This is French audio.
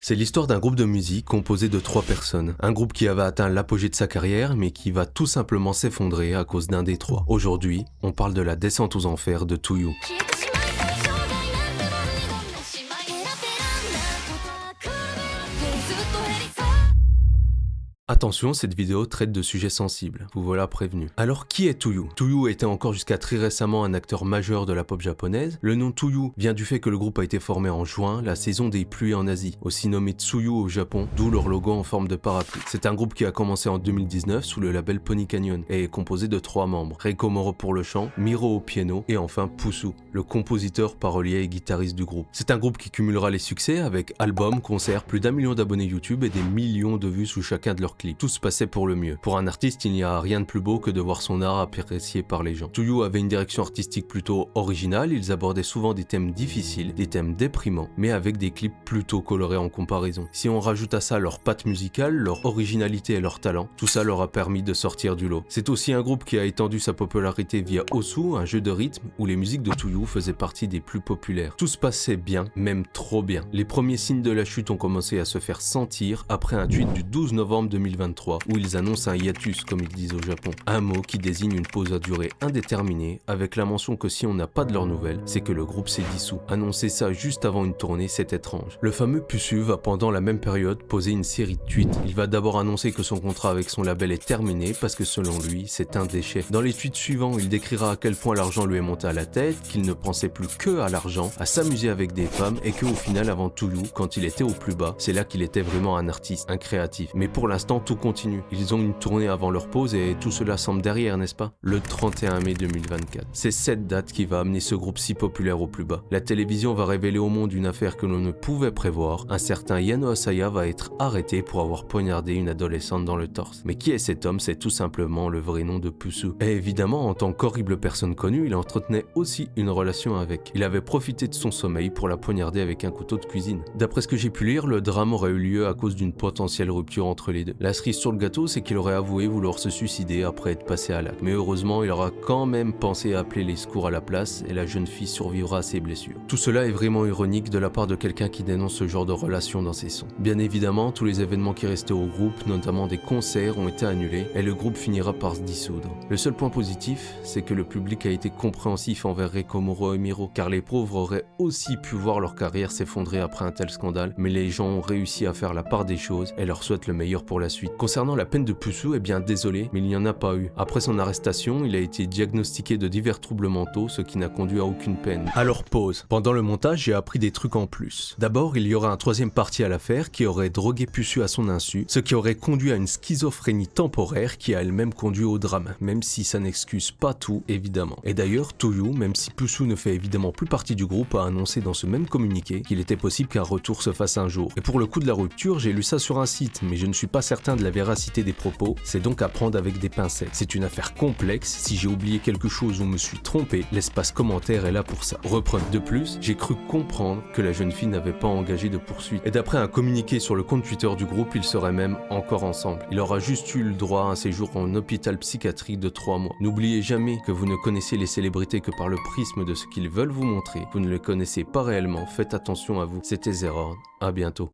C'est l'histoire d'un groupe de musique composé de 3 personnes. Un groupe qui avait atteint l'apogée de sa carrière, mais qui va tout simplement s'effondrer à cause d'un des 3. Aujourd'hui, on parle de la descente aux enfers de Too-You. Attention, cette vidéo traite de sujets sensibles, vous voilà prévenu. Alors qui est Too-You? Too-You était encore jusqu'à très récemment un acteur majeur de la pop japonaise. Le nom Too-You vient du fait que le groupe a été formé en juin, la saison des pluies en Asie, aussi nommé Tsuyu au Japon, d'où leur logo en forme de parapluie. C'est un groupe qui a commencé en 2019 sous le label Pony Canyon et est composé de 3 membres, Reiko Moro pour le chant, Miro au piano et enfin Pusu, le compositeur, parolier et guitariste du groupe. C'est un groupe qui cumulera les succès avec albums, concerts, plus d'1 million d'abonnés YouTube et des millions de vues sous chacun de leurs clips. Tout se passait pour le mieux. Pour un artiste, il n'y a rien de plus beau que de voir son art apprécié par les gens. Too-You avait une direction artistique plutôt originale, ils abordaient souvent des thèmes difficiles, des thèmes déprimants, mais avec des clips plutôt colorés en comparaison. Si on rajoute à ça leur patte musicale, leur originalité et leur talent, tout ça leur a permis de sortir du lot. C'est aussi un groupe qui a étendu sa popularité via Osu, un jeu de rythme où les musiques de Too-You faisaient partie des plus populaires. Tout se passait bien, même trop bien. Les premiers signes de la chute ont commencé à se faire sentir après un tweet du 12 novembre 2023 où ils annoncent un hiatus comme ils disent au Japon. Un mot qui désigne une pause à durée indéterminée avec la mention que si on n'a pas de leurs nouvelles, c'est que le groupe s'est dissous. Annoncer ça juste avant une tournée, c'est étrange. Le fameux Pusu va pendant la même période poser une série de tweets. Il va d'abord annoncer que son contrat avec son label est terminé parce que selon lui, c'est un déchet. Dans les tweets suivants, il décrira à quel point l'argent lui est monté à la tête, qu'il ne pensait plus que à l'argent, à s'amuser avec des femmes et qu'au final avant Too-You, quand il était au plus bas, c'est là qu'il était vraiment un artiste, un créatif. Mais pour l'instant, tout continue. Ils ont une tournée avant leur pause et tout cela semble derrière, n'est-ce pas? Le 31 mai 2024. C'est cette date qui va amener ce groupe si populaire au plus bas. La télévision va révéler au monde une affaire que l'on ne pouvait prévoir. Un certain Yano Asaya va être arrêté pour avoir poignardé une adolescente dans le torse. Mais qui est cet homme? C'est tout simplement le vrai nom de Pusu. Et évidemment, en tant qu'horrible personne connue, il entretenait aussi une relation avec. Il avait profité de son sommeil pour la poignarder avec un couteau de cuisine. D'après ce que j'ai pu lire, le drame aurait eu lieu à cause d'une potentielle rupture entre les deux. La cerise sur le gâteau, c'est qu'il aurait avoué vouloir se suicider après être passé à l'acte. Mais heureusement, il aura quand même pensé à appeler les secours à la place et la jeune fille survivra à ses blessures. Tout cela est vraiment ironique de la part de quelqu'un qui dénonce ce genre de relation dans ses sons. Bien évidemment, tous les événements qui restaient au groupe, notamment des concerts, ont été annulés et le groupe finira par se dissoudre. Le seul point positif, c'est que le public a été compréhensif envers Reiko Moro et Miro, car les pauvres auraient aussi pu voir leur carrière s'effondrer après un tel scandale, mais les gens ont réussi à faire la part des choses et leur souhaitent le meilleur pour la suite. Concernant la peine de Pusu, eh bien désolé, mais il n'y en a pas eu. Après son arrestation, il a été diagnostiqué de divers troubles mentaux, ce qui n'a conduit à aucune peine. Alors pause. Pendant le montage, j'ai appris des trucs en plus. D'abord, il y aura un 3e parti à l'affaire qui aurait drogué Pusu à son insu, ce qui aurait conduit à une schizophrénie temporaire qui a elle-même conduit au drame, même si ça n'excuse pas tout, évidemment. Et d'ailleurs, Too-You, même si Pusu ne fait évidemment plus partie du groupe, a annoncé dans ce même communiqué qu'il était possible qu'un retour se fasse un jour. Et pour le coup de la rupture, j'ai lu ça sur un site, mais je ne suis pas certain de la véracité des propos, c'est donc à prendre avec des pincettes. C'est une affaire complexe, si j'ai oublié quelque chose ou me suis trompé, l'espace commentaire est là pour ça. Reprenez. De plus, j'ai cru comprendre que la jeune fille n'avait pas engagé de poursuite. Et d'après un communiqué sur le compte Twitter du groupe, ils seraient même encore ensemble. Il aura juste eu le droit à un séjour en hôpital psychiatrique de 3 mois. N'oubliez jamais que vous ne connaissez les célébrités que par le prisme de ce qu'ils veulent vous montrer. Vous ne les connaissez pas réellement, faites attention à vous. C'était Zerord, à bientôt.